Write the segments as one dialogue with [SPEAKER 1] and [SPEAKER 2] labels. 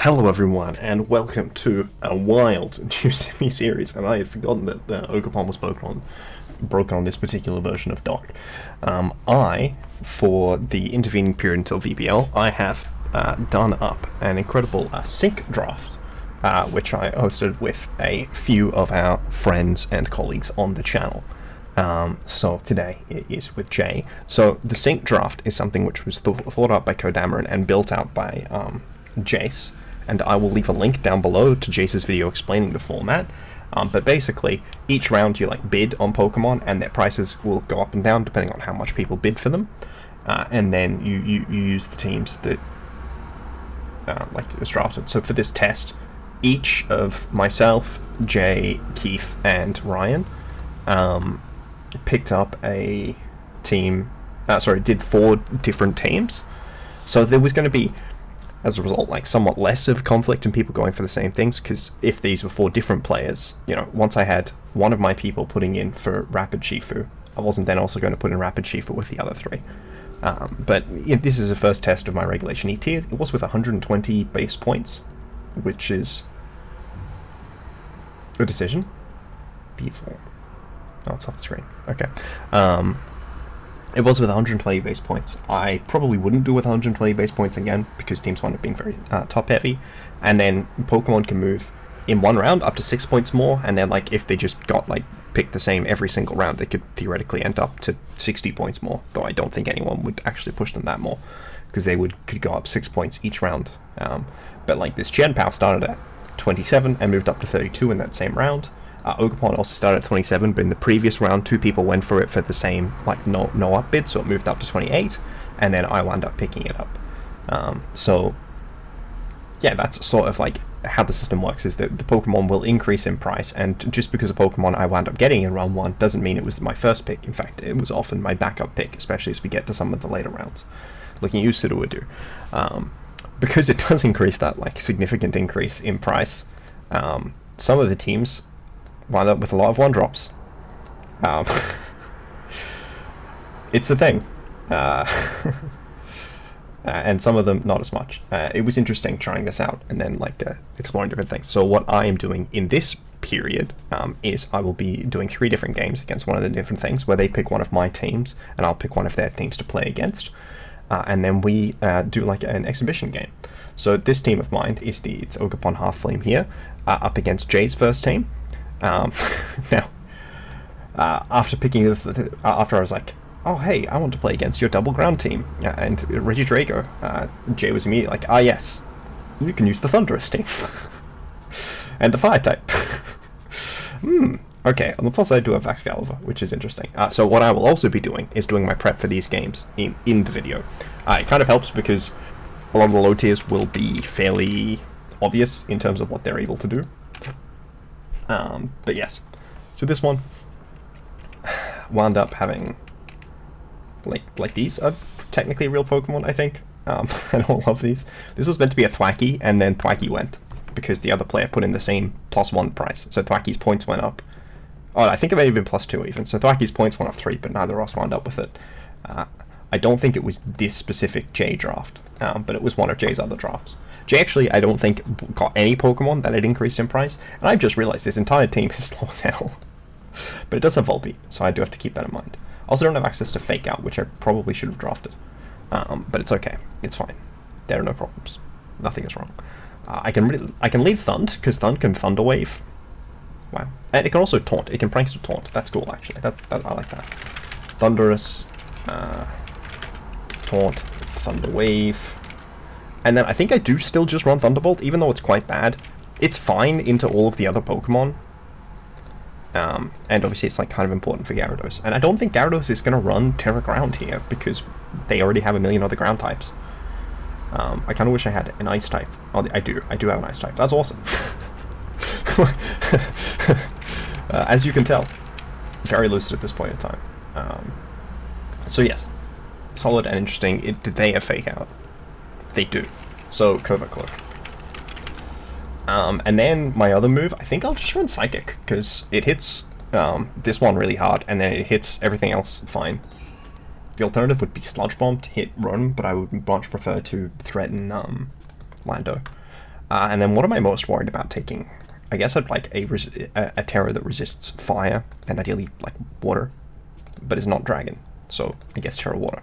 [SPEAKER 1] Hello everyone, and welcome to a wild new semi-series, and I had forgotten that Ogerpon was broken on this particular version of Docked. For the intervening period until VBL, I have done up an incredible sync draft, which I hosted with a few of our friends and colleagues on the channel. So today it is with Jay. So the sync draft is something which was thought up by Kodamaran and built out by Jace, and I will leave a link down below to Jace's video explaining the format. But basically, each round you bid on Pokemon, and their prices will go up and down depending on how much people bid for them. And then you use the teams that is drafted. So for this test, each of myself, Jay, Keith, and Ryan picked up a team. Did 4 different teams. So there was going to be, as a result, somewhat less of conflict and people going for the same things, because if these were 4 different players, once I had one of my people putting in for Rapid Shifu, I wasn't then also going to put in Rapid Shifu with the other 3. But this is a first test of my Regulation ET. It was with 120 base points, which is a decision. B4. Oh, it's off the screen. Okay. It was with 120 base points. I probably wouldn't do with 120 base points again, because teams wind up being very top heavy, and then Pokemon can move in one round up to 6 points more, and then if they just got picked the same every single round, they could theoretically end up to 60 points more, though I don't think anyone would actually push them that more, because they could go up 6 points each round. But this Gen Pow started at 27 and moved up to 32 in that same round. Ogerpon also started at 27, but in the previous round 2 people went for it for the same no up bid, so it moved up to 28, and then I wound up picking it up. So yeah, that's sort of how the system works, is that the Pokemon will increase in price, and just because a Pokemon I wound up getting in round 1 doesn't mean it was my first pick. In fact, it was often my backup pick, especially as we get to some of the later rounds, looking at you, Sudowoodo. Because it does increase that significant increase in price, some of the teams wind up with a lot of 1-drops. It's a thing. And some of them not as much. It was interesting trying this out and then exploring different things. So what I am doing in this period is I will be doing 3 different games against one of the different things, where they pick one of my teams and I'll pick one of their teams to play against. And then we do an exhibition game. So this team of mine is it's Ogerpon Hearthflame here, up against Jay's first team. Now, after picking after I was oh hey, I want to play against your double ground team, and Regidrago, Jay was immediately yes, you can use the Thundurus team, and the fire type. Okay, on the plus side I do have Baxcalibur, which is interesting. So what I will also be doing is doing my prep for these games in the video. It kind of helps because a lot of the low tiers will be fairly obvious in terms of what they're able to do. But yes, so this one wound up having these are technically real Pokemon, I think. I don't love these. This was meant to be a Thwacky, and then Thwacky went because the other player put in the same +1 price, so Thwacky's points went up. Oh, I think it may have been +2 even, so Thwacky's points went up 3, but neither of us wound up with it. I don't think it was this specific Jay draft, but it was one of Jay's other drafts. Jay actually, I don't think, got any Pokemon that had increased in price, and I've just realized this entire team is slow as hell. But it does have Volbeat, so I do have to keep that in mind. I also don't have access to Fake Out, which I probably should have drafted. But it's okay. It's fine. There are no problems. Nothing is wrong. I can lead Thund, because Thund can Thunder Wave. Wow. And it can also Taunt. It can Prankster Taunt. That's cool, actually. I like that. Thundurus, Taunt, Thunder Wave. And then I think I do still just run Thunderbolt, even though it's quite bad. It's fine into all of the other Pokemon. And obviously it's kind of important for Gyarados. And I don't think Gyarados is going to run Terra Ground here, because they already have a million other ground types. I kind of wish I had an Ice type. Oh, I do have an Ice type. That's awesome. As you can tell, very lucid at this point in time. So yes, solid and interesting. Did they have Fake Out? They do. So, Covert Cloak. And then my other move, I think I'll just run Psychic, because it hits this one really hard, and then it hits everything else fine. The alternative would be Sludge Bomb to hit Rotom, but I would much prefer to threaten Lando. And then what am I most worried about taking? I guess I'd like a Terra that resists fire, and ideally like water, but is not dragon. So I guess Terra Water.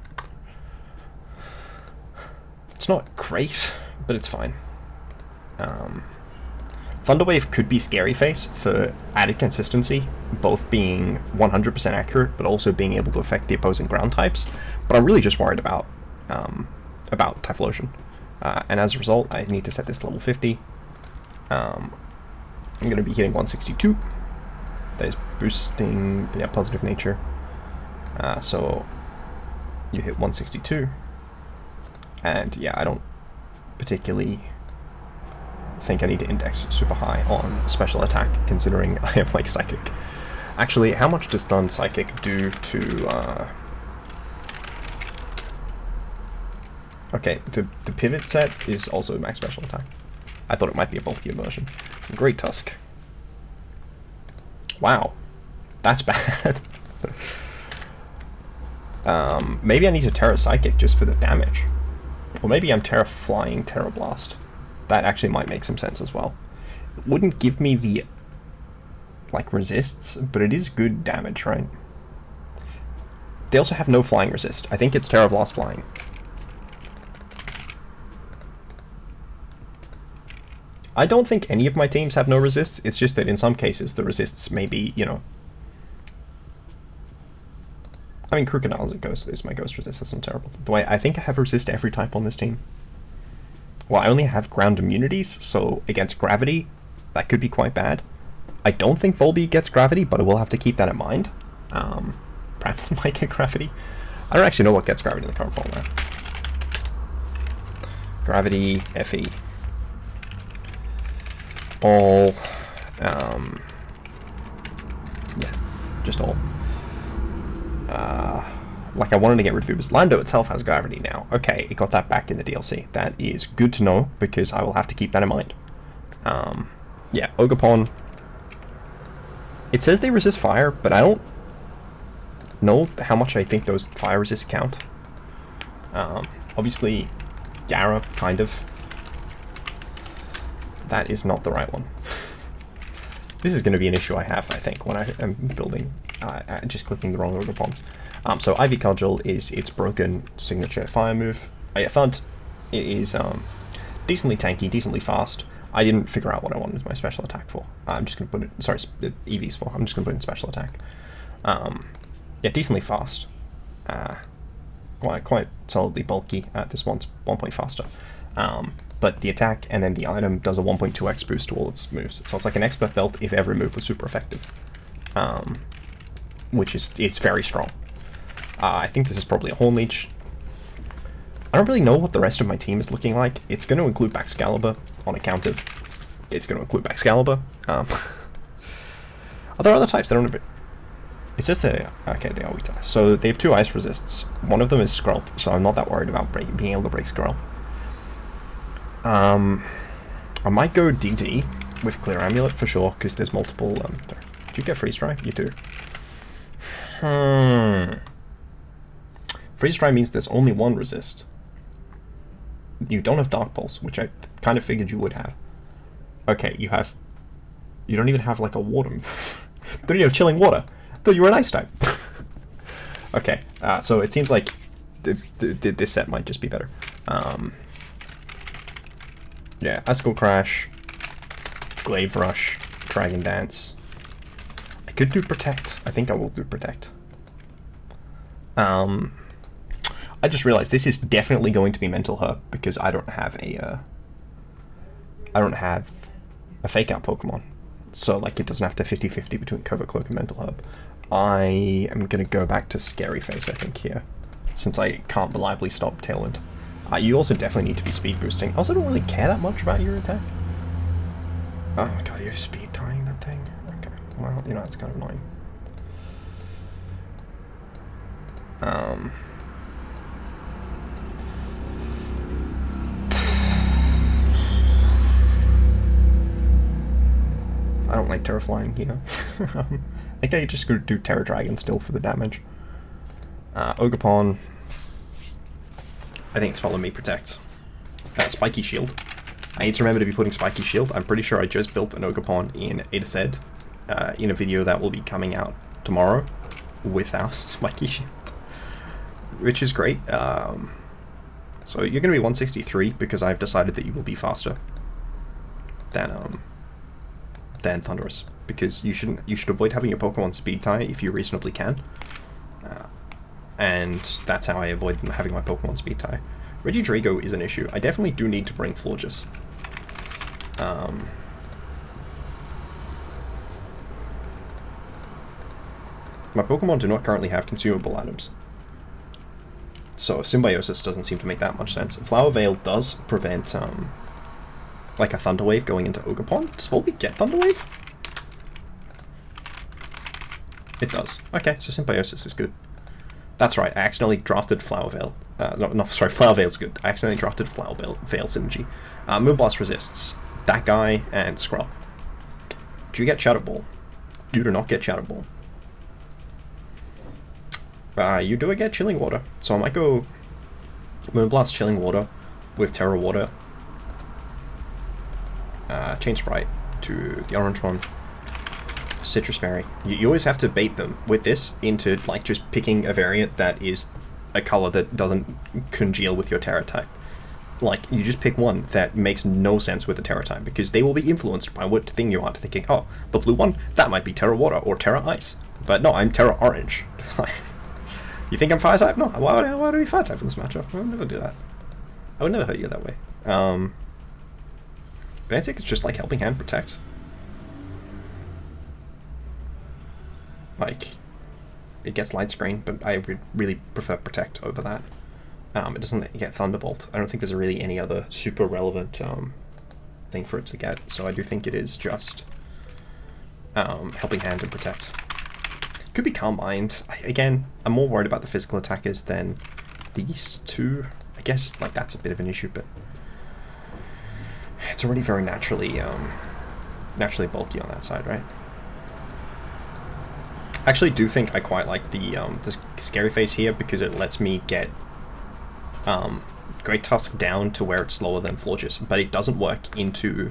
[SPEAKER 1] It's not great, but it's fine. Thunderwave could be Scary Face for added consistency, both being 100% accurate, but also being able to affect the opposing ground types. But I'm really just worried about Typhlosion. And as a result, I need to set this to level 50. I'm going to be hitting 162. That is boosting positive nature. So you hit 162. And yeah, I don't particularly think I need to index super high on special attack, considering I am like Psychic. Actually, how much does Stun Psychic do to... Okay, the pivot set is also max special attack. I thought it might be a bulkier version. Great Tusk. Wow. That's bad. Maybe I need to Terra Psychic just for the damage. Or maybe I'm Terra Flying Terra Blast. That actually might make some sense as well. It wouldn't give me the, like, resists, but it is good damage, right? They also have no flying resist. I think it's Terra Blast Flying. I don't think any of my teams have no resists. It's just that in some cases the resists may be, you know... I mean, Crocodile is my ghost resist. That's not terrible. The way I think I have resist every type on this team. Well, I only have ground immunities, so against gravity, that could be quite bad. I don't think Volbeat gets gravity, but I will have to keep that in mind. Perhaps might get gravity. I don't actually know what gets gravity in the current format. Gravity, FE. All, yeah, just all. Like I wanted to get rid of Ubers. Lando itself has gravity now. Okay, it got that back in the DLC. That is good to know, because I will have to keep that in mind. Yeah, Ogerpon. It says they resist fire, but I don't know how much I think those fire resists count. Obviously, Gyara, kind of. That is not the right one. This is going to be an issue I have, I think, when I am building, just clicking the wrong Ogerpons. So Ivy Cudgel is its broken signature fire move. Thud is decently tanky, decently fast. I didn't figure out what I wanted my special attack for. I'm just going to put it, sorry, EVs for. I'm just going to put it in special attack. Yeah, decently fast. Quite solidly bulky. This one's 1 point faster. But the attack and then the item does a 1.2x boost to all its moves. So it's like an expert belt if every move was super effective. Which is, it's very strong. I think this is probably a Horn Leech. I don't really know what the rest of my team is looking like. It's going to include Baxcalibur on account of... It's going to include Baxcalibur. Are there other types that don't have it? It says they... Okay, they are weak to. So they have 2 ice resists. One of them is Scarlet, so I'm not that worried about being able to break Scarlet. I might go DD with Clear Amulet for sure, because there's multiple... do you get Freeze Dry? You do. Freeze Dry means there's only 1 resist. You don't have Dark Pulse, which I kind of figured you would have. Okay, you have... You don't even have, like, a water move. Don't you have Chilling Water? I thought you were an Ice type. Okay, so it seems like this set might just be better. Yeah, Icicle Crash, Glaive Rush, Dragon Dance. I could do Protect. I think I will do Protect. I just realized this is definitely going to be Mental Herb, because I don't have a Fake Out Pokemon. So, like, it doesn't have to 50-50 between Covert Cloak and Mental Herb. I am going to go back to Scary Face, I think, here, since I can't reliably stop Tailwind. You also definitely need to be speed boosting. I also don't really care that much about your attack. Oh god, you're speed tying that thing? Okay, well, you know, that's kind of annoying. I don't like Terra Flying here. I think I just could do Terra Dragon still for the damage. Ogerpon. I think it's Follow Me Protect. Spiky Shield. I need to remember to be putting Spiky Shield. I'm pretty sure I just built an Ogerpon in A to Z in a video that will be coming out tomorrow without Spiky Shield, which is great. So you're going to be 163 because I've decided that you will be faster than Thundurus, because you should avoid having your Pokemon speed tie if you reasonably can, and that's how I avoid having my Pokemon speed tie. Regidrago is an issue. I definitely do need to bring Florges. My Pokemon do not currently have consumable items, so Symbiosis doesn't seem to make that much sense. Flower Veil does prevent like a Thunder Wave going into Ogerpon. Does Volbeat get Thunder Wave? It does. Okay, so Symbiosis is good. That's right, I accidentally drafted Flower Veil. Sorry, Flower Veil's good. I accidentally drafted Flower Veil Synergy. Moonblast resists that guy and Scarlet. Do you get Shadow Ball? You do not get Shadow Ball. You do get Chilling Water, so I might go Moonblast Chilling Water with Terra Water. Change Sprite to the orange one. Citrus Berry. You always have to bait them with this into like just picking a variant that is a color that doesn't congeal with your Terra type. Like, you just pick one that makes no sense with the Terra type, because they will be influenced by what thing you are thinking, oh, the blue one, that might be Terra Water or Terra Ice. But no, I'm Terra Orange. You think I'm Fire type? No, why would I be Fire type in this matchup? I would never do that. I would never hurt you that way. I think it's just like Helping Hand Protect. Like, it gets Light Screen, but I would really prefer Protect over that. It doesn't get Thunderbolt. I don't think there's really any other super relevant thing for it to get, so I do think it is just Helping Hand and Protect. Could be Calm Mind. Again, I'm more worried about the physical attackers than these two. I guess like that's a bit of an issue, but it's already very naturally bulky on that side, right? I actually do think I quite like the Scary Face here, because it lets me get Great Tusk down to where it's slower than Florges, but it doesn't work into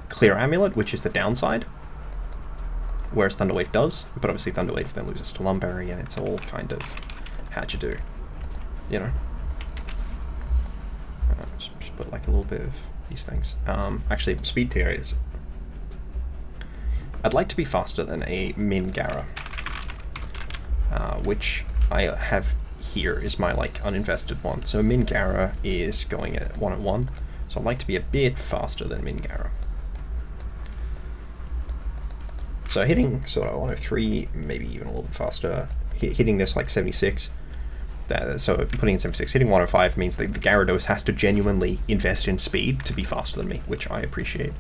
[SPEAKER 1] Clear Amulet, which is the downside, whereas Thunderwave does. But obviously Thunderwave then loses to Lumberry, and it's all kind of how'd you do, you know. Just put like a little bit of these things. Actually, speed tier is. I'd like to be faster than a Min Gara, which I have here is my like uninvested one. So Min Gara is going at 1-1, so I'd like to be a bit faster than Min Gara. So hitting sort of 103, maybe even a little bit faster. Hitting this like 76. So putting in 76, hitting 105 means that the Gyarados has to genuinely invest in speed to be faster than me, which I appreciate.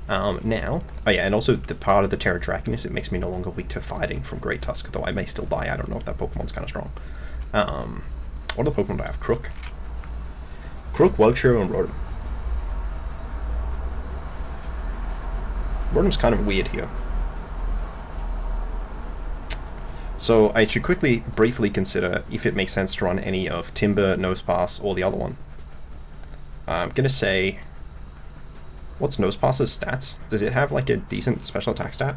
[SPEAKER 1] Now, oh yeah, and also the part of the Terra Dragoness, it makes me no longer weak to fighting from Great Tusk, though I may still die. I don't know if that Pokemon's kind of strong. What other Pokemon do I have? Crook, Wugtrio, and Rotom. Rotom's kind of weird here. So I should briefly consider if it makes sense to run any of Timber, Nosepass, or the other one. I'm gonna say, what's Nosepass's stats? Does it have like a decent special attack stat?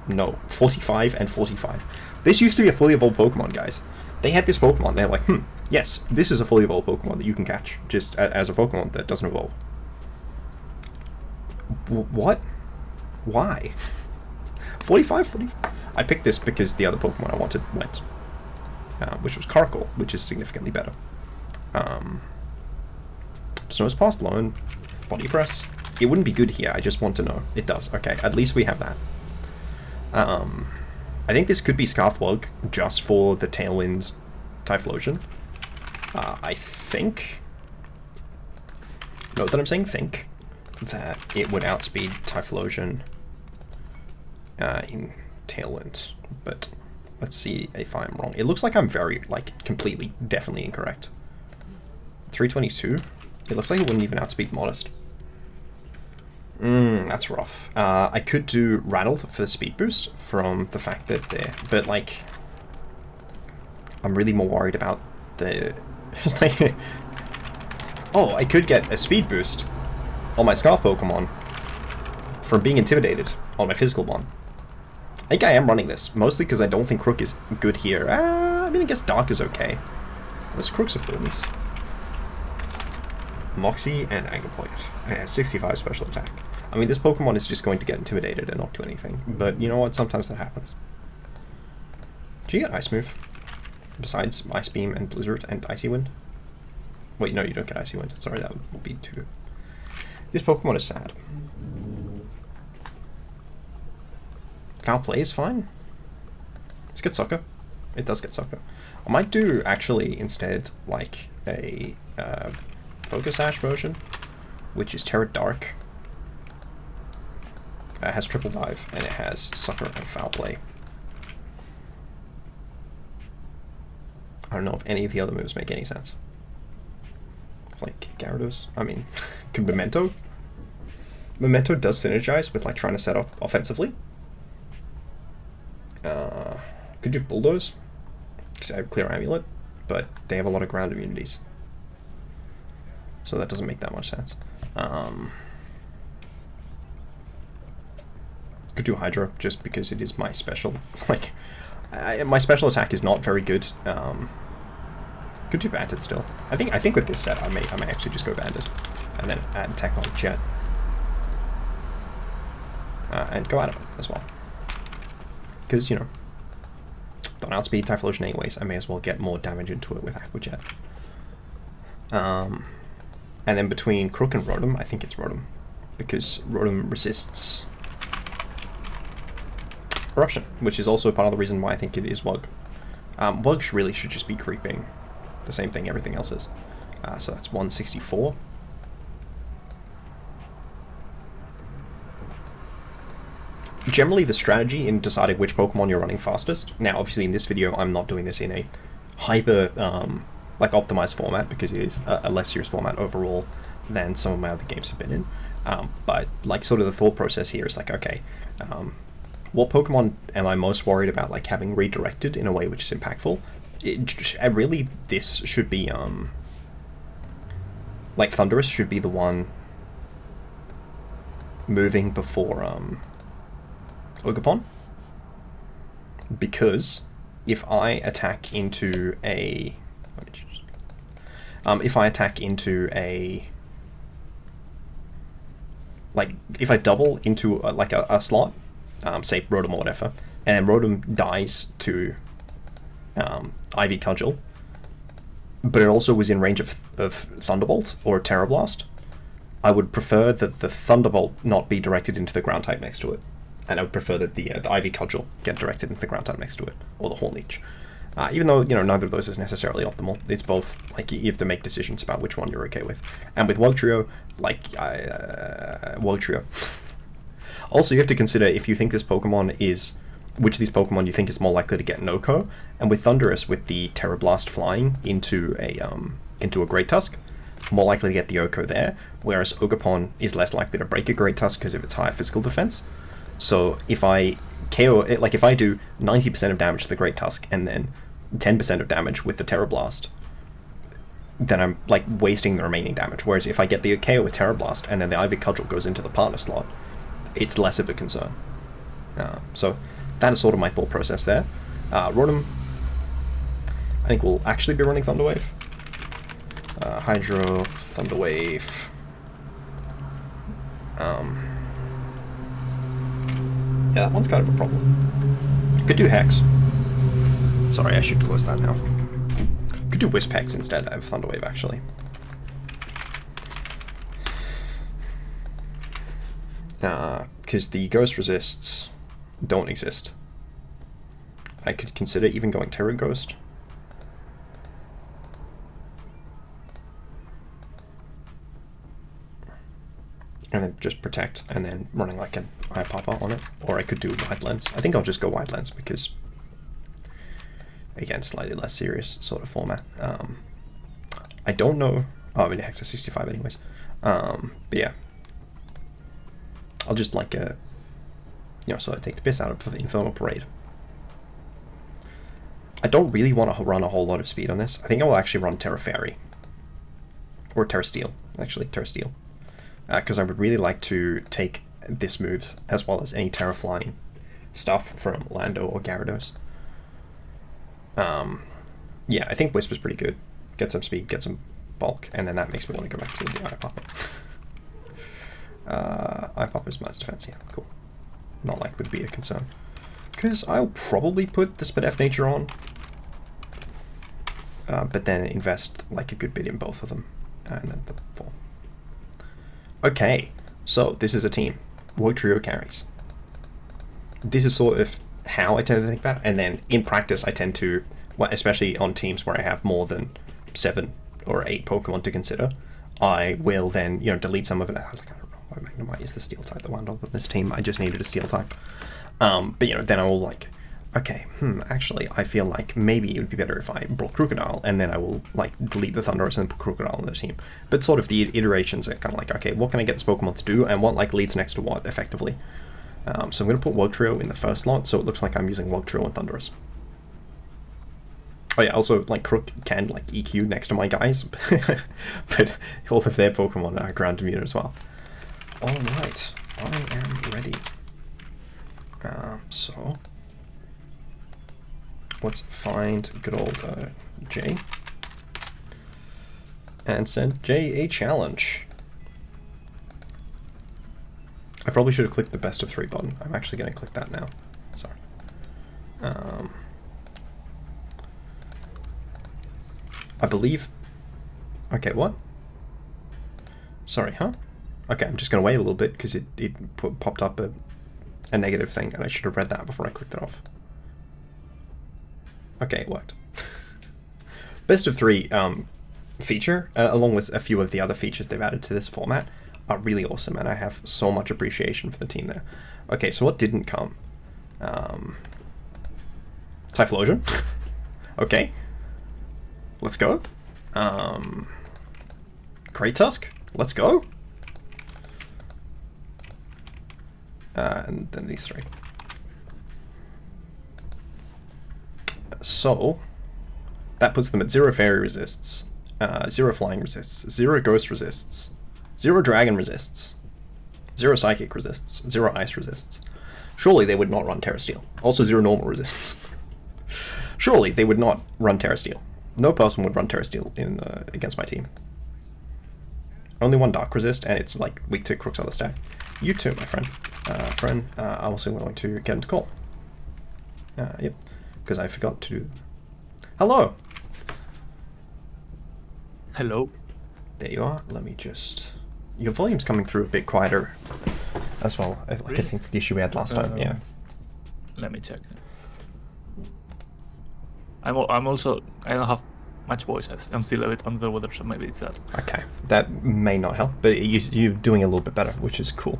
[SPEAKER 1] No, 45 and 45. This used to be a fully evolved Pokemon, guys. They had this Pokemon, they're like, yes, this is a fully evolved Pokemon that you can catch, just as a Pokemon that doesn't evolve. What? Why? 45? I picked this because the other Pokemon I wanted went, which was Caracal, which is significantly better. Nosepass Lone, Body Press. It wouldn't be good here, I just want to know. It does, okay, at least we have that. I think this could be Scarfwug just for the Tailwind Typhlosion. I think, note that I'm saying think, that it would outspeed Typhlosion in Tailwind, but let's see if I'm wrong. It looks like I'm very, like, completely, definitely incorrect. 322? It looks like it wouldn't even outspeed Modest. That's rough. I could do Rattle for the speed boost from the fact that they're, but like, I'm really more worried about the, oh, I could get a speed boost on my Scarf Pokemon from being intimidated on my physical one. I think I am running this, mostly because I don't think Crook is good here. I mean, I guess Dark is okay. What's Crook's abilities? Moxie and Anger Point. It has 65 special attack. I mean, this Pokemon is just going to get intimidated and not do anything. But you know what? Sometimes that happens. Do you get Ice Move? Besides Ice Beam and Blizzard and Icy Wind? Wait, no, you don't get Icy Wind. Sorry, that would be too good. This Pokemon is sad. Foul Play is fine. Let's get Sucker. It does get Sucker. I might do, actually, instead, like, a Focus Sash version, which is Terra Dark. It has Triple Dive, and it has Sucker and Foul Play. I don't know if any of the other moves make any sense. Like Gyarados. I mean, could Memento? Memento does synergize with like trying to set up offensively. Could do Bulldoze, because I have Clear Amulet, but they have a lot of ground immunities. So that doesn't make that much sense. Could do Hydra, just because it is my special. Like, my special attack is not very good. Could do Bandit still. I think with this set I may actually just go Bandit, and then add Tech on Jet, and go out of it as well. Because, you know, don't outspeed Typhlosion anyways. I may as well get more damage into it with Aqua Jet. And then between Crook and Rotom, I think it's Rotom, because Rotom resists Eruption, which is also part of the reason why I think it is Wug. Wug really should just be creeping the same thing everything else is. So that's 164. Generally, the strategy in deciding which Pokemon you're running fastest. Now, obviously, in this video, I'm not doing this in a hyper, like, optimized format, because it is a less serious format overall than some of my other games have been in. But, like, sort of the thought process here is like, okay, what Pokemon am I most worried about, like, having redirected in a way which is impactful? Really, this should be, like, Thundurus should be the one moving before, Ogerpon, because if I attack into a, if I double into like a slot, say Rotom or whatever, and Rotom dies to Ivy Cudgel, but it also was in range of Thunderbolt or Terra Blast, I would prefer that the Thunderbolt not be directed into the ground type next to it. And I would prefer that the Ivy Cudgel get directed into the ground type next to it, or the Horn Leech. Even though, you know, neither of those is necessarily optimal. It's both, like, you have to make decisions about which one you're okay with. And with Wugtrio, like, Wugtrio. Also, you have to consider if you think this Pokemon is, which of these Pokemon you think is more likely to get an OHKO. And with Thundurus, with the Terra Blast flying into a Great Tusk, more likely to get the OHKO there, whereas Ogerpon is less likely to break a Great Tusk because of its higher physical defense. So if I KO it, like if I do 90% of damage to the Great Tusk and then 10% of damage with the Terra Blast, then I'm like wasting the remaining damage. Whereas if I get the KO with Terra Blast and then the Ivy Cudgel goes into the partner slot, it's less of a concern. So that is sort of my thought process there. Rotom, I think we'll actually be running Thunderwave. Hydro, Thunderwave. Yeah, that one's kind of a problem. Could do Hex. Sorry, I should close that now. Could do Wisp Hex instead of Thunderwave, actually. Because the Ghost Resists don't exist. I could consider even going Terra Ghost. And then just Protect, and then running like an Eye Papa on it. Or I could do Wide Lens. I think I'll just go Wide Lens because, again, slightly less serious sort of format. I don't know. Oh, I mean, Hex is 65 anyways. But yeah. I'll just like, sort of take the piss out of the Infernal Parade. I don't really want to run a whole lot of speed on this. I think I will actually run Terra Fairy. Or Terra Steel, actually, Terra Steel. because I would really like to take this move as well as any Terra Flying stuff from Lando or Gyarados. Yeah, I think Wisp is pretty good. Get some speed, get some bulk, and then that makes me want to go back to the Eye-Popper. Eye-Popper's mass defense, yeah, cool. Not likely to be a concern. Because I'll probably put the Spadef Nature on, but then invest like a good bit in both of them, and then the fall. Okay, so this is a team. Wugtrio carries. This is sort of how I tend to think about it, and then in practice I tend to, well, especially on teams where I have more than 7 or 8 Pokemon to consider, I will then, you know, delete some of it. Like, I don't know why Magnemite is the Steel type that wound up with this team. I just needed a Steel type. But, you know, then I will like, okay, actually, I feel like maybe it would be better if I brought Crocodile, and then I will, like, delete the Thundurus and put Crocodile on the team. But sort of the iterations are kind of like, okay, what can I get this Pokemon to do, and what, like, leads next to what, effectively. So I'm going to put Wugtrio in the first slot, so it looks like I'm using Wugtrio and Thundurus. Oh yeah, also, like, Crook can, like, EQ next to my guys, but all of their Pokemon are ground immune as well. Alright, I am ready. So, let's find good old Jay, and send Jay a challenge. I probably should have clicked the best of 3 button. I'm actually going to click that now. Sorry. I believe... Okay, what? Sorry, huh? Okay, I'm just going to wait a little bit because it popped up a negative thing, and I should have read that before I clicked it off. Okay, it worked. Best of 3 feature, along with a few of the other features they've added to this format, are really awesome, and I have so much appreciation for the team there. Okay, so what didn't come? Typhlosion. Okay. Let's go. Great Tusk. Let's go. And then these 3. So, that puts them at 0 Fairy resists, 0 Flying resists, 0 Ghost resists, 0 Dragon resists, 0 Psychic resists, 0 Ice resists. Surely they would not run Terra Steel. Also 0 Normal resists. Surely they would not run Terra Steel. No person would run Terra Steel in against my team. Only 1 Dark resist, and it's like weak to Crook's other stack. You too, my friend. I'm also going to get into call. Yep, because I forgot to... Hello!
[SPEAKER 2] Hello.
[SPEAKER 1] There you are. Let me just... Your volume's coming through a bit quieter as well. Like, really? I think the issue we had last time, yeah.
[SPEAKER 2] Let me check. I'm also... I don't have much voice. I'm still a bit under the weather, so maybe it's that.
[SPEAKER 1] Okay. That may not help, but you're doing a little bit better, which is cool.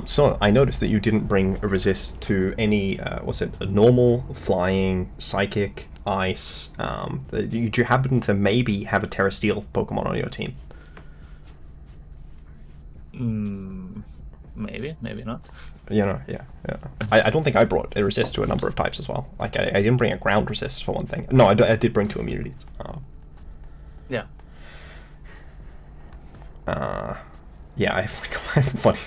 [SPEAKER 1] So I noticed that you didn't bring a resist to any, what's it, a normal, flying, psychic, ice. Do you happen to maybe have a Terra Steel Pokemon on your team?
[SPEAKER 2] Maybe not.
[SPEAKER 1] You know, yeah. I don't think I brought a resist to a number of types as well. Like, I didn't bring a ground resist for one thing. No, I did bring 2 immunities.
[SPEAKER 2] Yeah.
[SPEAKER 1] Yeah, I have funny...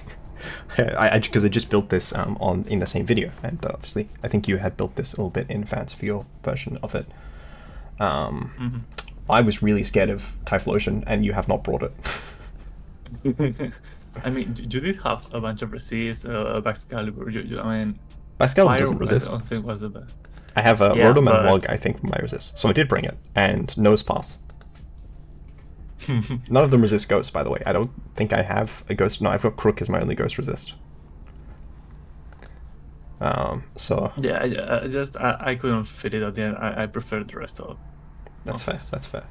[SPEAKER 1] because I just built this in the same video, and obviously I think you had built this a little bit in advance for your version of it. I was really scared of Typhlosion, and you have not brought it.
[SPEAKER 2] I mean, you did have a bunch of resists, Baxcalibur. I mean,
[SPEAKER 1] Baxcalibur doesn't resist.
[SPEAKER 2] I don't think was the best.
[SPEAKER 1] I have a Rotom and Wug, I think, my resist, so I did bring it, and Nose Pass. None of them resist Ghost, by the way. I don't think I have a Ghost. No, I've got Crook as my only Ghost resist. So...
[SPEAKER 2] Yeah, I couldn't fit it at the end. I prefer the rest of...
[SPEAKER 1] That's fair, that's fair.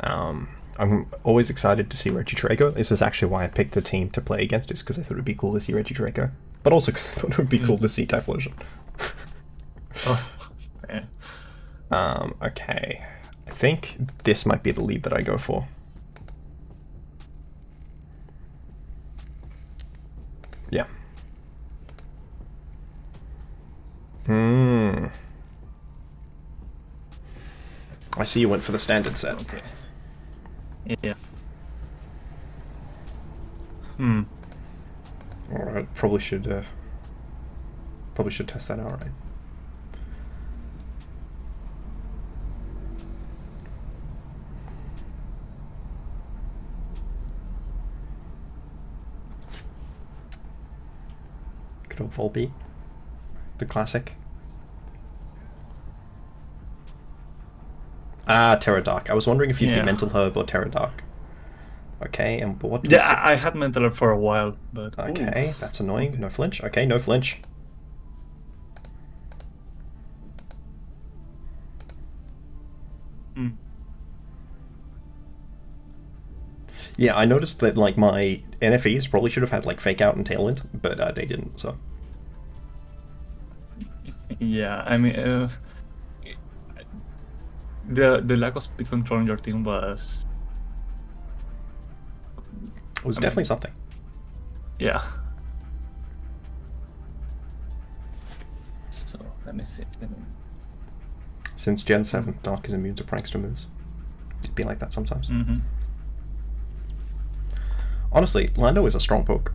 [SPEAKER 1] I'm always excited to see Regidrago. This is actually why I picked the team to play against this, because I thought it would be cool to see Regidrago. But also because I thought it would be cool to see Typhlosion.
[SPEAKER 2] Oh, man.
[SPEAKER 1] Okay. I think this might be the lead that I go for. Yeah. I see you went for the standard set.
[SPEAKER 2] Okay. Yeah. Hmm.
[SPEAKER 1] Alright, probably should test that out, right? Good old Volbeat. The classic. Ah, Terradark. I was wondering if you'd be Mental Herb or Terradark. Okay, and what do
[SPEAKER 2] I had Mental Herb for a while, but...
[SPEAKER 1] Okay,
[SPEAKER 2] ooh.
[SPEAKER 1] that's annoying.
[SPEAKER 2] Okay.
[SPEAKER 1] No flinch. Okay, no flinch.
[SPEAKER 2] Hmm.
[SPEAKER 1] Yeah, I noticed that, like, my NFEs probably should have had, like, Fake Out and Tailwind, but they didn't, so...
[SPEAKER 2] Yeah, I mean, the lack of speed control in your team was...
[SPEAKER 1] It was definitely something.
[SPEAKER 2] Yeah. So, let me see.
[SPEAKER 1] Since Gen 7, Dark is immune to prankster moves. It'd be like that sometimes.
[SPEAKER 2] Mm-hmm.
[SPEAKER 1] Honestly, Lando is a strong poke.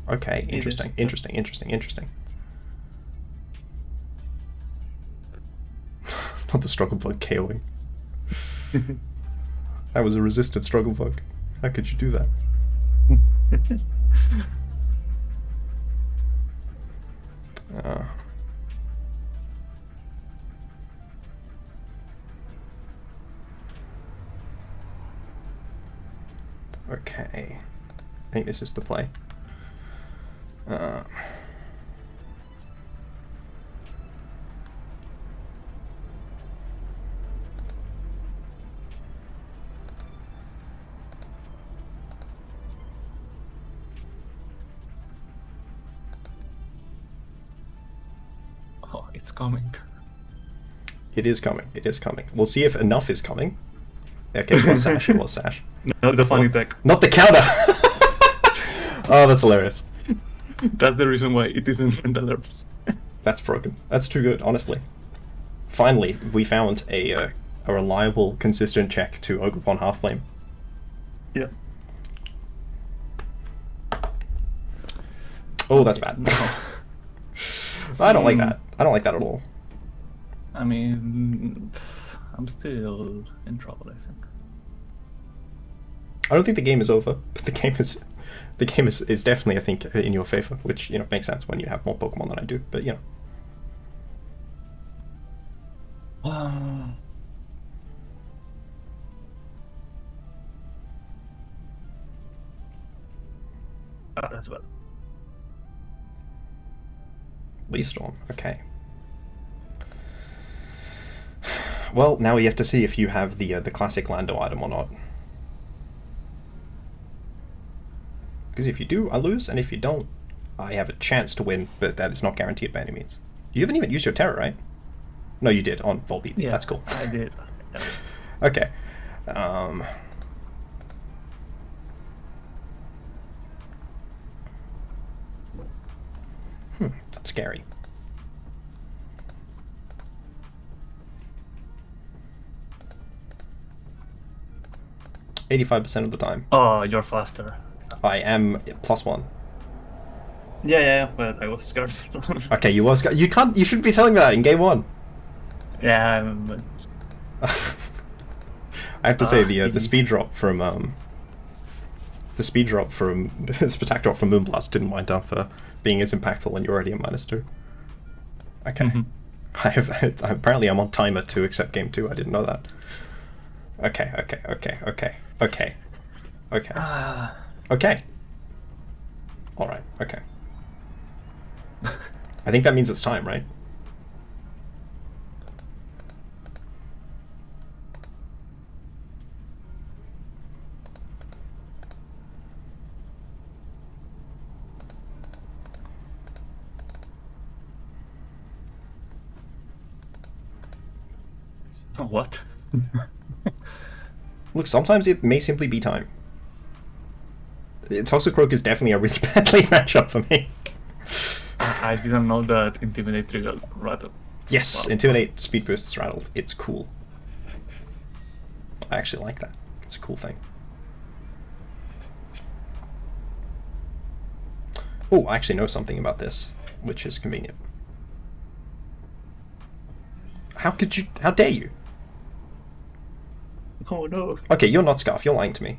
[SPEAKER 1] Okay, interesting, interesting, interesting, interesting. Not the struggle bug KOing. That was a resisted struggle bug. How could you do that? Okay. I think this is the play.
[SPEAKER 2] Oh, it's coming.
[SPEAKER 1] It is coming. It is coming. We'll see if enough is coming. Okay, it was Sash. It was Sash.
[SPEAKER 2] No, the funny tech.
[SPEAKER 1] Not the counter! Oh, that's hilarious.
[SPEAKER 2] That's the reason why it isn't Mental Herb.
[SPEAKER 1] That's broken. That's too good, honestly. Finally, we found a reliable, consistent check to Ogerpon Hearthflame.
[SPEAKER 2] Yeah.
[SPEAKER 1] Oh, that's bad.
[SPEAKER 2] No.
[SPEAKER 1] I don't like that. I don't like that at all.
[SPEAKER 2] I mean, I'm still in trouble, I think.
[SPEAKER 1] I don't think the game is over, but the game is definitely, I think, in your favor, which, you know, makes sense when you have more Pokemon than I do, but, you know.
[SPEAKER 2] Oh, that's bad.
[SPEAKER 1] Leaf Storm, okay. Well, now we have to see if you have the classic Lando item or not. Because if you do, I lose, and if you don't, I have a chance to win, but that is not guaranteed by any means. You haven't even used your Terror, right? No, you did, on Volbeat.
[SPEAKER 2] Yeah,
[SPEAKER 1] that's cool.
[SPEAKER 2] I did.
[SPEAKER 1] Okay. That's scary. %85 of the time.
[SPEAKER 2] Oh, you're faster.
[SPEAKER 1] I am +1.
[SPEAKER 2] Yeah, but I was scared.
[SPEAKER 1] Okay, you was. You can't. You shouldn't be telling me that in game 1.
[SPEAKER 2] Yeah, but...
[SPEAKER 1] I have to say the speed drop from the attack drop from Moonblast didn't wind up being as impactful when you're already at -2. Okay.
[SPEAKER 2] Mm-hmm.
[SPEAKER 1] Apparently I'm on timer to accept game 2. I didn't know that. Okay. Okay. All right. Okay. I think that means it's time, right?
[SPEAKER 2] What?
[SPEAKER 1] Look, sometimes it may simply be time. Toxicroak is definitely a really badly matchup for me.
[SPEAKER 2] I didn't know that Intimidate triggered Rattle.
[SPEAKER 1] Yes,
[SPEAKER 2] Wow.
[SPEAKER 1] Intimidate speed boosts rattled. It's cool. I actually like that. It's a cool thing. Oh, I actually know something about this, which is convenient. How could you? How dare you?
[SPEAKER 2] Oh no.
[SPEAKER 1] Okay, you're not Scarf. You're lying to me.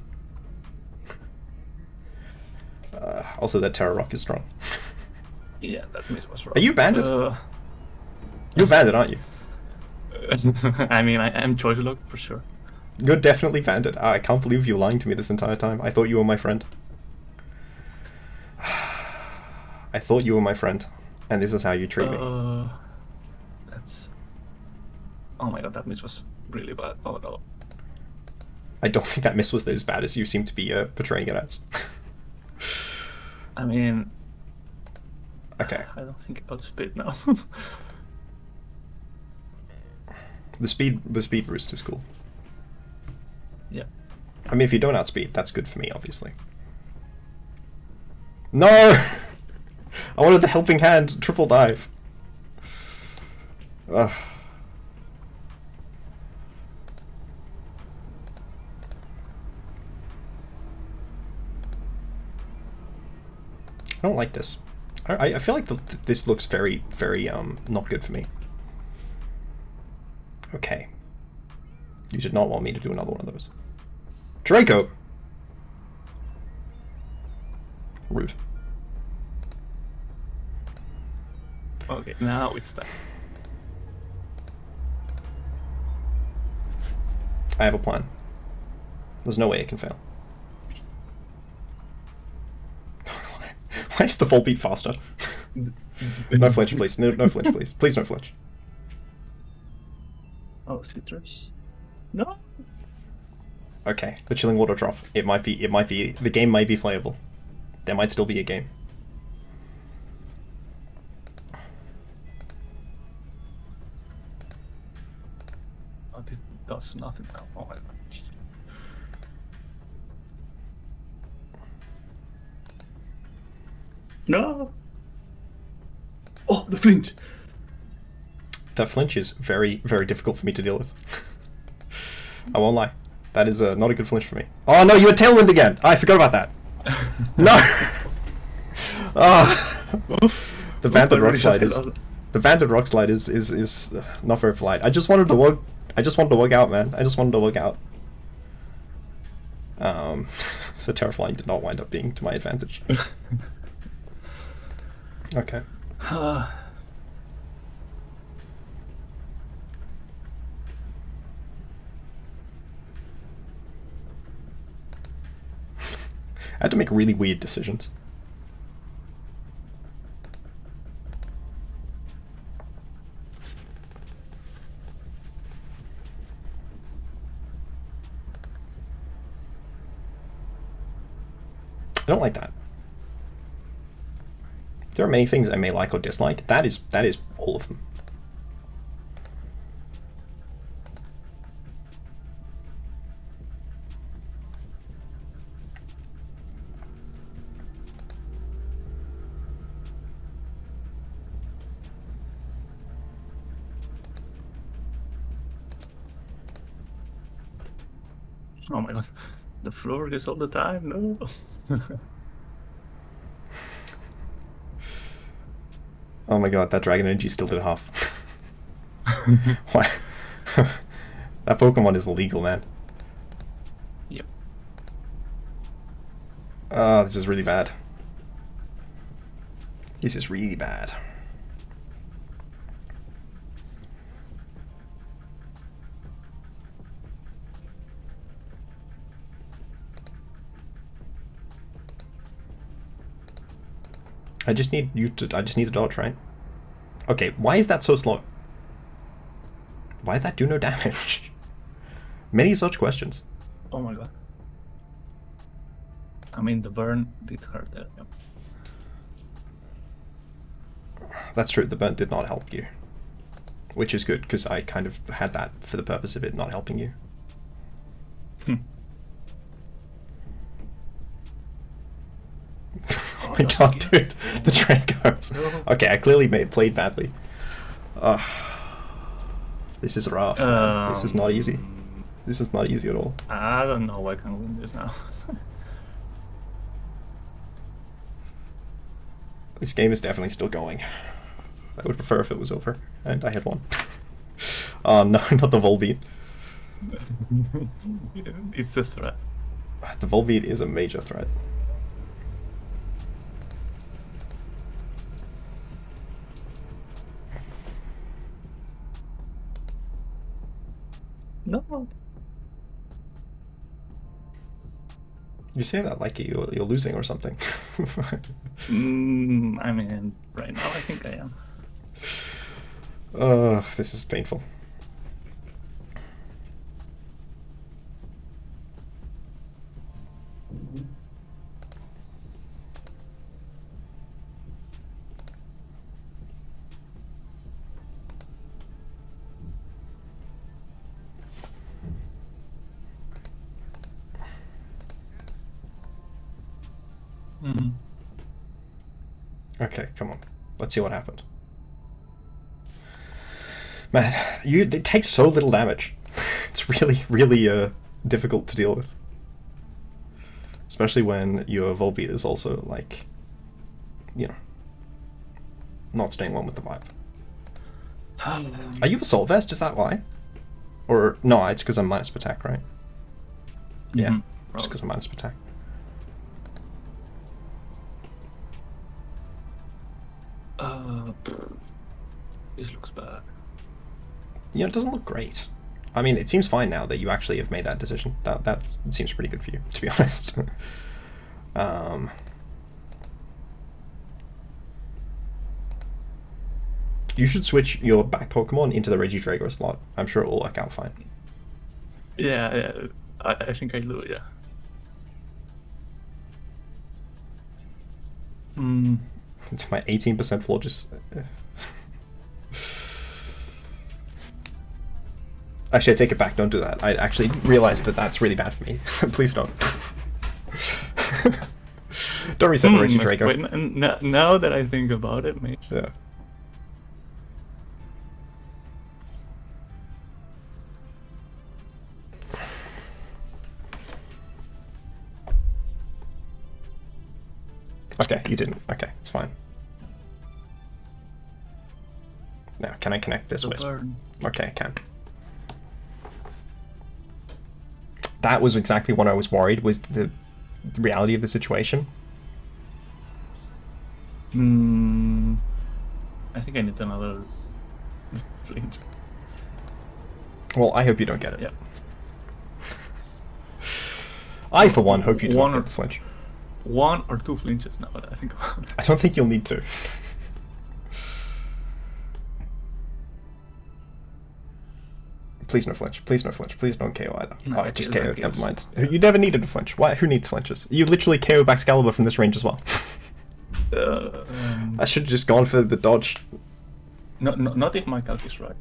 [SPEAKER 1] Also, that Terra Rock is strong.
[SPEAKER 2] Yeah, that miss was wrong.
[SPEAKER 1] Are you banded? You're banded, aren't you?
[SPEAKER 2] I mean, I am Choice Lock for sure.
[SPEAKER 1] You're definitely banded. I can't believe you're lying to me this entire time. I thought you were my friend. I thought you were my friend, and this is how you treat me.
[SPEAKER 2] That's... Oh my god, that miss was really bad. Oh no.
[SPEAKER 1] I don't think that miss was as bad as you seem to be portraying it as.
[SPEAKER 2] I mean...
[SPEAKER 1] Okay.
[SPEAKER 2] I don't think I'll spit now.
[SPEAKER 1] The speed boost is cool.
[SPEAKER 2] Yeah.
[SPEAKER 1] I mean, if you don't outspeed, that's good for me, obviously. No! I wanted the helping hand, triple dive. Ugh. I don't like this. I feel like this looks very, very, not good for me. Okay. You did not want me to do another one of those. Draco! Rude.
[SPEAKER 2] Okay, now it's time.
[SPEAKER 1] I have a plan. There's no way it can fail. Why is the Volbeat faster? No flinch, please. No flinch, please. Please no flinch.
[SPEAKER 2] Oh, citrus. No.
[SPEAKER 1] Okay, the chilling water drop. It might be. The game might be playable. There might still be a game.
[SPEAKER 2] Oh, this does nothing now. Oh my god. No. Oh, the flinch.
[SPEAKER 1] That flinch is very, very difficult for me to deal with. I won't lie. That is not a good flinch for me. Oh no, you had Tailwind again! I forgot about that. No! The Banded Rock Slide is... The Banded Rock Slide is not very polite. I just wanted to work... out, man. I just wanted to work out. The Terraflying did not wind up being to my advantage. Okay. I had to make really weird decisions. I don't like that. There are many things I may like or dislike. That is all of them.
[SPEAKER 2] Oh my god. The floor is all the time, no.
[SPEAKER 1] Oh my god, that Dragon Energy still did half. Why? That Pokemon is illegal, man.
[SPEAKER 2] Yep.
[SPEAKER 1] This is really bad. This is really bad. I just need to dodge, right? Okay, why is that so slow? Why did that do no damage? Many such questions.
[SPEAKER 2] Oh my god. I mean, the burn did hurt there. Yep.
[SPEAKER 1] That's true, the burn did not help you. Which is good, because I kind of had that for the purpose of it not helping you. Oh my god, dude. The train goes. Okay, I clearly played badly. This is rough. This is not easy. This is not easy at all.
[SPEAKER 2] I don't know I can win this now.
[SPEAKER 1] This game is definitely still going. I would prefer if it was over, and I had won. Oh no, not the Volbeat.
[SPEAKER 2] It's a threat.
[SPEAKER 1] The Volbeat is a major threat.
[SPEAKER 2] No.
[SPEAKER 1] You say that like you're losing or something.
[SPEAKER 2] I mean, right now I think I am.
[SPEAKER 1] This is painful. Okay, come on. Let's see what happened. Man, it takes so little damage. It's really, really difficult to deal with. Especially when your Volbeat is also, like, you know, not staying one with the vibe. Are you Assault Vest? Is that why? Or, no, it's because I'm minus attack, right? Yeah, just because I'm minus attack.
[SPEAKER 2] This looks bad.
[SPEAKER 1] You know, it doesn't look great. I mean, it seems fine now that you actually have made that decision. That seems pretty good for you, to be honest. You should switch your back Pokemon into the Regidrago slot. I'm sure it will work out fine.
[SPEAKER 2] Yeah, I think I do, yeah.
[SPEAKER 1] It's my 18% Florges. Actually, I take it back. Don't do that. I actually realized that that's really bad for me. Please don't. Don't reset the Regidrago.
[SPEAKER 2] Wait, now that I think about it, mate.
[SPEAKER 1] Yeah. Okay, you didn't. Okay, it's fine. Now, can I connect this Wisp? Okay, I can. That was exactly what I was worried, was the reality of the situation.
[SPEAKER 2] I think I need another flinch.
[SPEAKER 1] Well, I hope you don't get it.
[SPEAKER 2] Yeah.
[SPEAKER 1] I, for one, hope you don't get the flinch.
[SPEAKER 2] 1 or 2 flinches now, I think about it.
[SPEAKER 1] I don't think you'll need to. Please no flinch. Please no flinch. Please don't KO either.
[SPEAKER 2] No,
[SPEAKER 1] oh, just KO. Never mind. You never needed a flinch. Why? Who needs flinches? You literally KO Baxcalibur from this range as well. I should have just gone for the dodge.
[SPEAKER 2] No, not if my calc is right.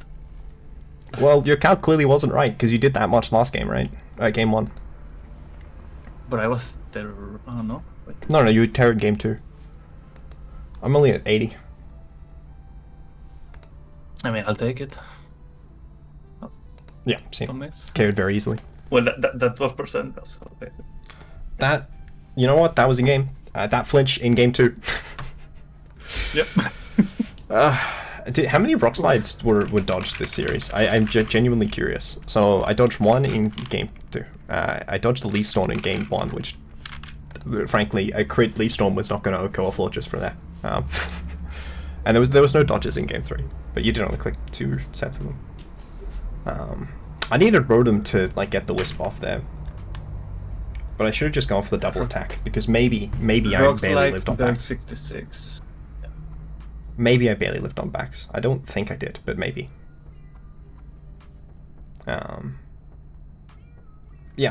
[SPEAKER 1] Well, your calc clearly wasn't right, because you did that much last game, right? Game 1.
[SPEAKER 2] But I was there. Oh no. Wait.
[SPEAKER 1] No, you terrored game 2. I'm only at 80.
[SPEAKER 2] I mean, I'll take it. Oh,
[SPEAKER 1] yeah, same.
[SPEAKER 2] miss.
[SPEAKER 1] KO'd very easily.
[SPEAKER 2] Well, that 12%. That's okay.
[SPEAKER 1] That, you know what? That was a game. That flinch in game 2.
[SPEAKER 2] Yep.
[SPEAKER 1] How many rock slides were dodged this series? I'm genuinely curious. So I dodged 1 in game 2. I dodged the Leaf Storm in game 1, which, frankly, a crit Leaf Storm was not going to go off just for that. And there was no dodges in game 3, but you did only click 2 sets of them. I needed Rotom to like get the Wisp off there, but I should have just gone for the double attack, because maybe I barely lived on Bax.
[SPEAKER 2] 66.
[SPEAKER 1] Maybe I barely lived on Bax. I don't think I did, but maybe. Yeah,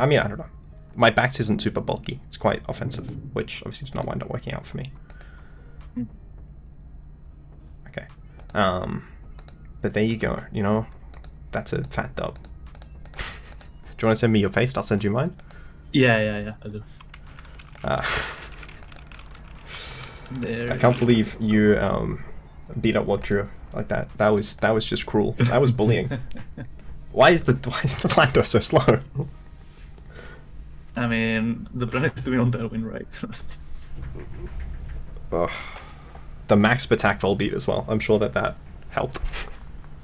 [SPEAKER 1] I mean, I don't know. My Bax isn't super bulky. It's quite offensive, which obviously does not wind up working out for me. Okay. But there you go. You know, that's a fat dub. Do you want to send me your paste? I'll send you mine.
[SPEAKER 2] Yeah, I do.
[SPEAKER 1] I can't believe you beat up Wugtrio like that. That was just cruel. That was bullying. Why is the Landor so slow?
[SPEAKER 2] I mean, the plan is to be on Darwin, right?
[SPEAKER 1] Ugh. the max attack Volbeat as well. I'm sure that helped.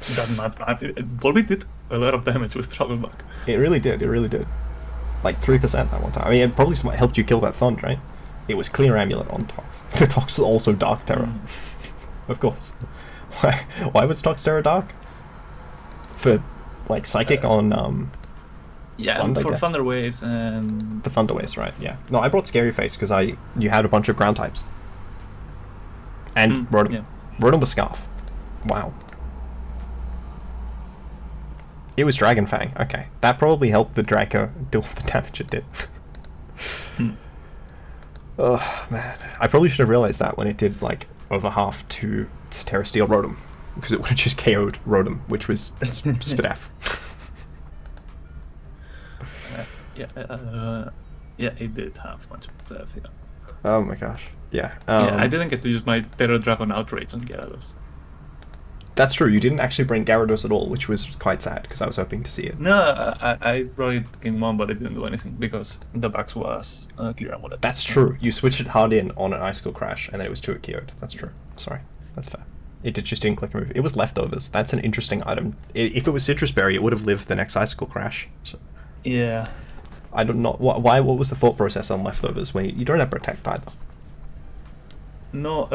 [SPEAKER 2] Doesn't matter. Volbeat did a lot of damage with Travel Back.
[SPEAKER 1] It really did. It really did. Like 3% that one time. I mean, it probably helped you kill that Thund, right? It was Clear Amulet on Tox. The Tox was also Dark Terror. Of course. Why was Tox Terror Dark? For, like, Psychic on,
[SPEAKER 2] yeah,
[SPEAKER 1] Thund,
[SPEAKER 2] for Thunder Waves and...
[SPEAKER 1] The Thunder Waves, right, yeah. No, I brought Scary Face because you had a bunch of ground types. And Rotom the Scarf. Wow. It was Dragon Fang. Okay. That probably helped the Draco do all the damage it did. Oh, man. I probably should have realized that when it did, like, over half to Terra Steel Rotom. Because it would have just KO'd Rotom, which was Spidef.
[SPEAKER 2] Yeah, it did have much Spidef, yeah.
[SPEAKER 1] Oh my gosh. Yeah.
[SPEAKER 2] Yeah, I didn't get to use my Terra Dragon Outrage on Gyarados.
[SPEAKER 1] That's true. You didn't actually bring Gyarados at all, which was quite sad because I was hoping to see it.
[SPEAKER 2] No, I brought it game 1, but it didn't do anything because the Bax was Clear Amulet.
[SPEAKER 1] That's true. You switched it hard in on an Icicle Crash, and then it was 2 KO'd. That's true. Sorry. That's fair. It just didn't click a move. It was Leftovers. That's an interesting item. If it was Citrus Berry, it would have lived the next Icicle Crash. So.
[SPEAKER 2] Yeah.
[SPEAKER 1] I don't know. Why? What was the thought process on Leftovers when you don't have Protect either?
[SPEAKER 2] No,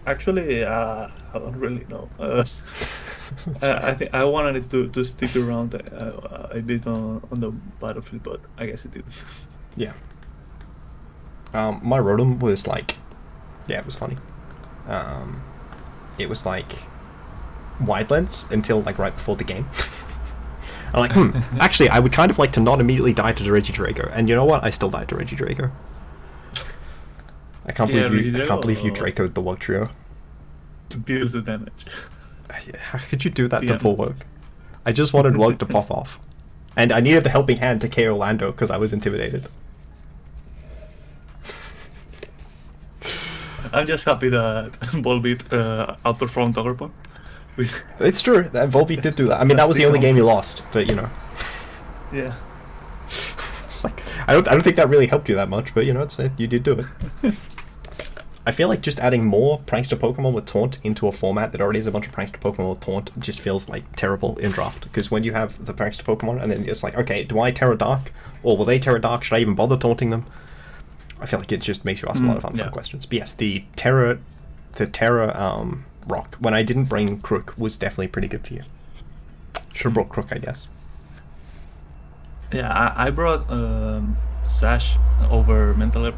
[SPEAKER 2] actually, I don't really know. I think I wanted it to stick around a bit on the battlefield, but I guess it didn't.
[SPEAKER 1] Yeah. My Rotom was like, yeah, it was funny. It was like wide lens until like right before the game. I'm like, actually, I would kind of like to not immediately die to the Regidrago, and you know what? I still died to Regidrago. I can't believe you Draco'd the Wugtrio.
[SPEAKER 2] Deals the damage.
[SPEAKER 1] How could you do that to poor Wug? I just wanted Wug to pop off. And I needed the helping hand to KO Lando because I was intimidated.
[SPEAKER 2] I'm just happy that Volbeat outperformed Ogerpon.
[SPEAKER 1] It's true, that Volbeat did do that. I mean, that was the only game you lost, but you know.
[SPEAKER 2] Yeah.
[SPEAKER 1] It's like, I don't think that really helped you that much, but you know, you did do it. I feel like just adding more Prankster Pokemon with Taunt into a format that already has a bunch of Prankster Pokemon with Taunt just feels like terrible in draft. Because when you have the Prankster Pokemon and then it's like, okay, do I Terra Dark? Or will they Terra Dark? Should I even bother taunting them? I feel like it just makes you ask a lot of unfair questions. But yes, the Terra Rock, when I didn't bring Crook, was definitely pretty good for you. Should have brought Crook, I guess.
[SPEAKER 2] Yeah, I brought Sash over Mental.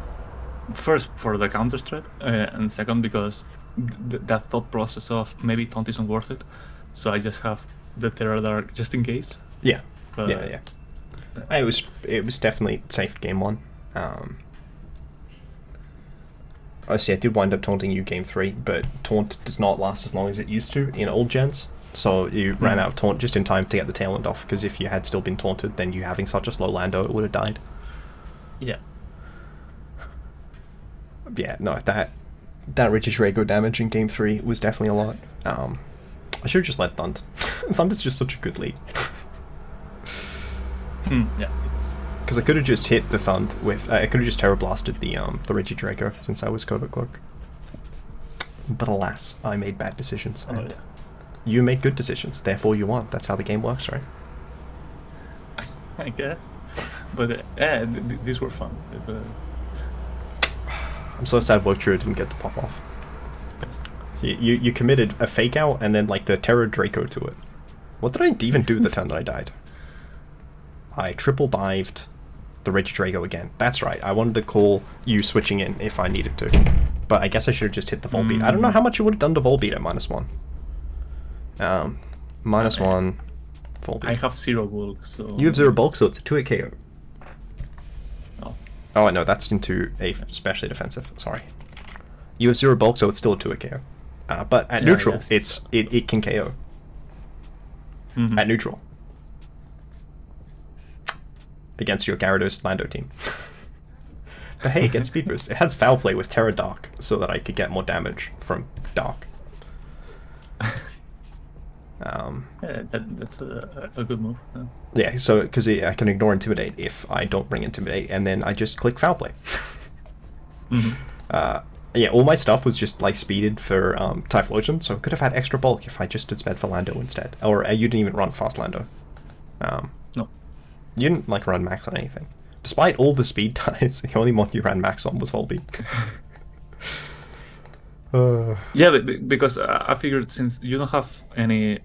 [SPEAKER 2] First for the counter threat, and second because that thought process of maybe Taunt isn't worth it, so I just have the Terra Dark just in case.
[SPEAKER 1] Yeah, yeah. It was definitely safe game 1. Obviously, I did wind up taunting you game 3, but Taunt does not last as long as it used to in old gens, so you ran out of Taunt just in time to get the tail end off, because if you had still been taunted, then you having such a slow Lando, it would have died.
[SPEAKER 2] Yeah.
[SPEAKER 1] Yeah, no, that Regidrago damage in game 3 was definitely a lot. I should have just let Thund. Thund is just such a good lead.
[SPEAKER 2] Yeah.
[SPEAKER 1] Because I could have just hit the Thund with... I could have just Terra Blasted the Regidrago since I was Covert Cloak. But alas, I made bad decisions. And you made good decisions, therefore you won. That's how the game works, right?
[SPEAKER 2] I guess. But these were fun.
[SPEAKER 1] I'm so sad Wugtrio didn't get to pop off. You committed a fake out and then like the Terra Draco to it. What did I even do the turn that I died? I triple dived the Regidrago again. That's right, I wanted to call you switching in if I needed to. But I guess I should have just hit the Volbeat. I don't know how much it would have done to Volbeat at -1. -1 Volbeat.
[SPEAKER 2] I have 0 bulk, so...
[SPEAKER 1] You have 0 bulk, so it's a 2-hit KO.
[SPEAKER 2] Oh.
[SPEAKER 1] Oh, no, that's into a specially defensive. Sorry. You have 0 bulk, so it's still a 2-hit KO. But at neutral, it can KO. At neutral. Against your Gyarados Lando team. But hey, it gets speed boost. It has Foul Play with Terra Dark, so that I could get more damage from Dark.
[SPEAKER 2] That's a good move.
[SPEAKER 1] Yeah, so because I can ignore Intimidate if I don't bring Intimidate, and then I just click Foul Play. Yeah, all my stuff was just like speeded for Typhlosion, so I could have had extra bulk if I just did sped for Lando instead. Or you didn't even run fast Lando.
[SPEAKER 2] No.
[SPEAKER 1] You didn't like run max on anything. Despite all the speed ties, the only one you ran max on was Volbeat.
[SPEAKER 2] Yeah, but because I figured since you don't have any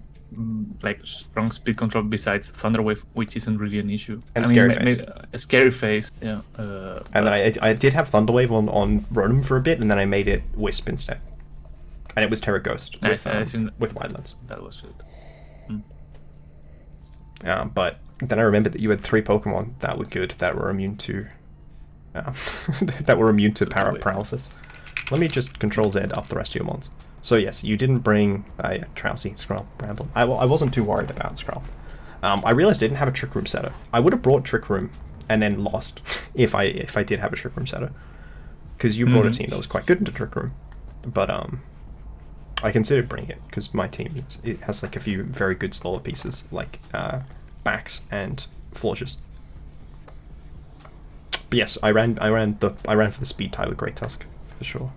[SPEAKER 2] like strong speed control besides Thunder Wave, which isn't really an issue.
[SPEAKER 1] And Scary Face.
[SPEAKER 2] A Scary Face, yeah.
[SPEAKER 1] And then I did have Thunder Wave on Rotom for a bit, and then I made it Wisp instead. And it was Terra Ghost with Wildlands.
[SPEAKER 2] That was it.
[SPEAKER 1] But then I remembered that you had 3 Pokemon that were good, that were immune to paralysis. Let me just Control Z up the rest of your mons. So yes, you didn't bring Drowsy, Scrub, Bramble. I wasn't too worried about Scrub. I realized I didn't have a Trick Room setter. I would have brought Trick Room and then lost if I did have a Trick Room setter, because you brought a team that was quite good into Trick Room. But I considered bringing it because my team it has like a few very good slower pieces like Bax and Florges. But yes, I ran for the speed tie with Great Tusk for sure.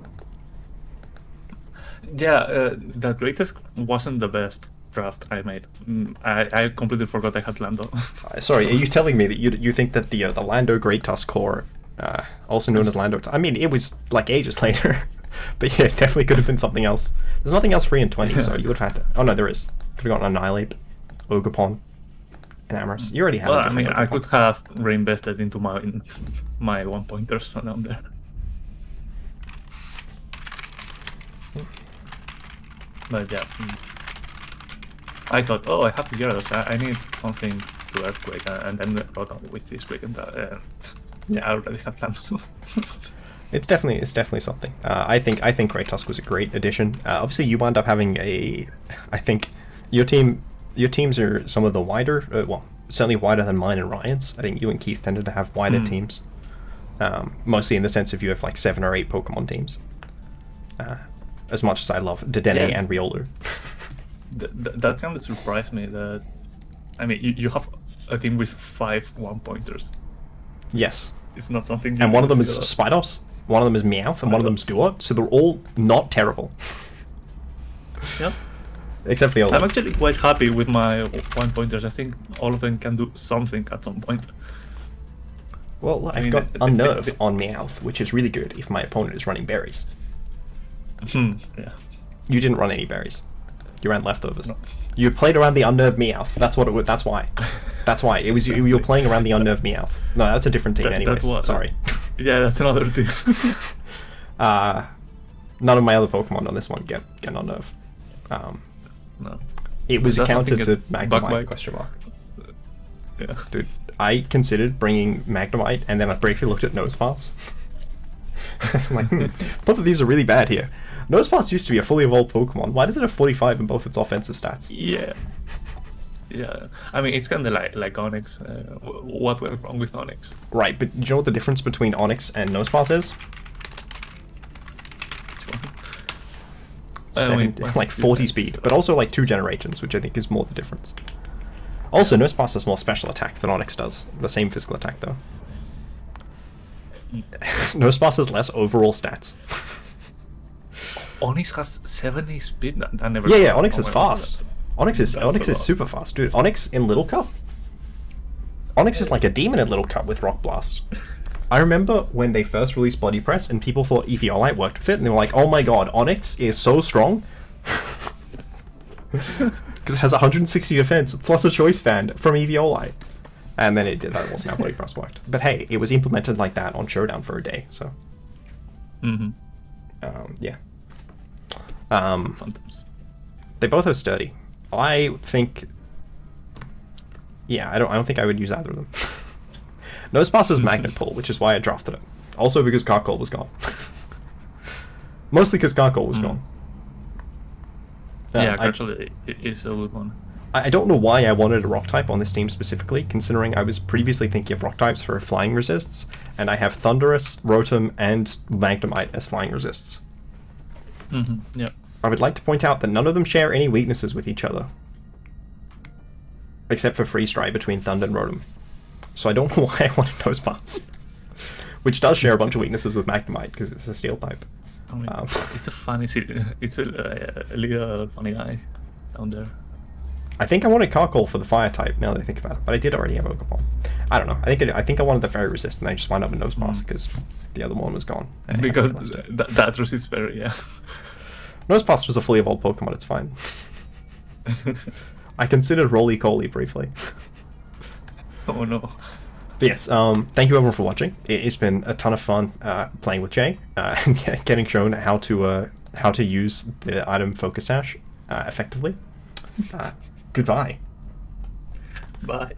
[SPEAKER 2] Yeah, that Great Tusk wasn't the best draft I made. I completely forgot I had Lando.
[SPEAKER 1] Sorry, are you telling me that you think that the Lando Great Tusk core, also known as Lando? I mean, it was like ages later, but yeah, it definitely could have been something else. There's nothing else free in 20, so you would have had to. Oh no, there is. Could have gotten Annihilate, Ogerpon, and Amorous. You already had.
[SPEAKER 2] Well, I mean, Ogerpon. I could have reinvested into my 1-pointers down there. But yeah, I thought, I have the Gyarados, I need something to Earthquake, and then wrote on with this Quick, and yeah, I already have plans.
[SPEAKER 1] It's definitely something. I think Great Tusk was a great addition. Obviously, you wound up having I think your teams are some of the wider, certainly wider than mine and Ryan's. I think you and Keith tended to have wider teams, mostly in the sense of you have like 7 or 8 Pokemon teams. As much as I love Dedenne and Riolu.
[SPEAKER 2] That kind of surprised me. That I mean, you have a team with 5 1-pointers.
[SPEAKER 1] Yes.
[SPEAKER 2] It's not something.
[SPEAKER 1] And one of them is Spidops, one of them is Meowth, and one of them is Duo. So they're all not terrible.
[SPEAKER 2] Yeah.
[SPEAKER 1] Except for the old
[SPEAKER 2] I'm actually quite happy with my 1-pointers. I think all of them can do something at some point.
[SPEAKER 1] Well, I've got Unnerve on Meowth, which is really good if my opponent is running berries.
[SPEAKER 2] Yeah.
[SPEAKER 1] You didn't run any berries. You ran leftovers. No. You played around the Unnerved Meowth. That's what it was. That's why. That's why. It was you were playing around the Unnerved Meowth. No, that's a different team anyways. Sorry.
[SPEAKER 2] Yeah, that's another team.
[SPEAKER 1] None of my other Pokemon on this one get Unnerve.
[SPEAKER 2] No.
[SPEAKER 1] It was a counter to Magnemite, question mark.
[SPEAKER 2] Yeah.
[SPEAKER 1] Dude, I considered bringing Magnemite, and then I briefly looked at Nosepass. Like, both of these are really bad here. Nosepass used to be a fully evolved Pokemon. Why does it have 45 in both its offensive stats?
[SPEAKER 2] Yeah. Yeah. I mean, it's kind of like Onyx. What went wrong with Onyx?
[SPEAKER 1] Right, but you know what the difference between Onyx and Nosepass is? Like 40 speed, but also like 2 generations, which I think is more the difference. Also, Nosepass has more special attack than Onyx does. The same physical attack, though. Nosepass has less overall stats.
[SPEAKER 2] Onyx has 70 speed. I never.
[SPEAKER 1] Yeah, Onyx is fast. Onyx is super fast, dude. Onyx in Little Cup. Onyx is like a demon in Little Cup with Rock Blast. I remember when they first released Body Press and people thought Eviolite worked with it, and they were like, "Oh my god, Onyx is so strong." Because it has 160 defense plus a Choice Band from Eviolite. And then it did. That wasn't how Body Press worked. But hey, it was implemented like that on Showdown for a day, so. Yeah. They both are sturdy. I think. Yeah, I don't think I would use either of them. Nosepass is Magnet Pull, which is why I drafted it. Also because Carkol was gone. Mostly because Carkol was gone.
[SPEAKER 2] Yeah, actually, it is a good one.
[SPEAKER 1] I don't know why I wanted a Rock type on this team specifically, considering I was previously thinking of Rock types for flying resists, and I have Thundurus, Rotom, and Magnemite as flying resists.
[SPEAKER 2] Yeah.
[SPEAKER 1] I would like to point out that none of them share any weaknesses with each other, except for Freeze Dry between Thunder and Rotom. So I don't know why I wanted Nosepass, which does share a bunch of weaknesses with Magnemite because it's a Steel type.
[SPEAKER 2] I mean, it's a funny it's a little funny guy down there.
[SPEAKER 1] I think I wanted Carkol for the fire type, now that I think about it, but I did already have Ogerpon. I don't know. I think I wanted the fairy resist, and I just wound up in Nosepass because the other one was gone.
[SPEAKER 2] Because that resists fairy, yeah.
[SPEAKER 1] Nosepass was a fully evolved Pokemon, it's fine. I considered Roly-Coly briefly.
[SPEAKER 2] Oh no.
[SPEAKER 1] But yes, thank you everyone for watching. It's been a ton of fun playing with Jay, getting shown how to use the item Focus Sash effectively. Goodbye.
[SPEAKER 2] Bye.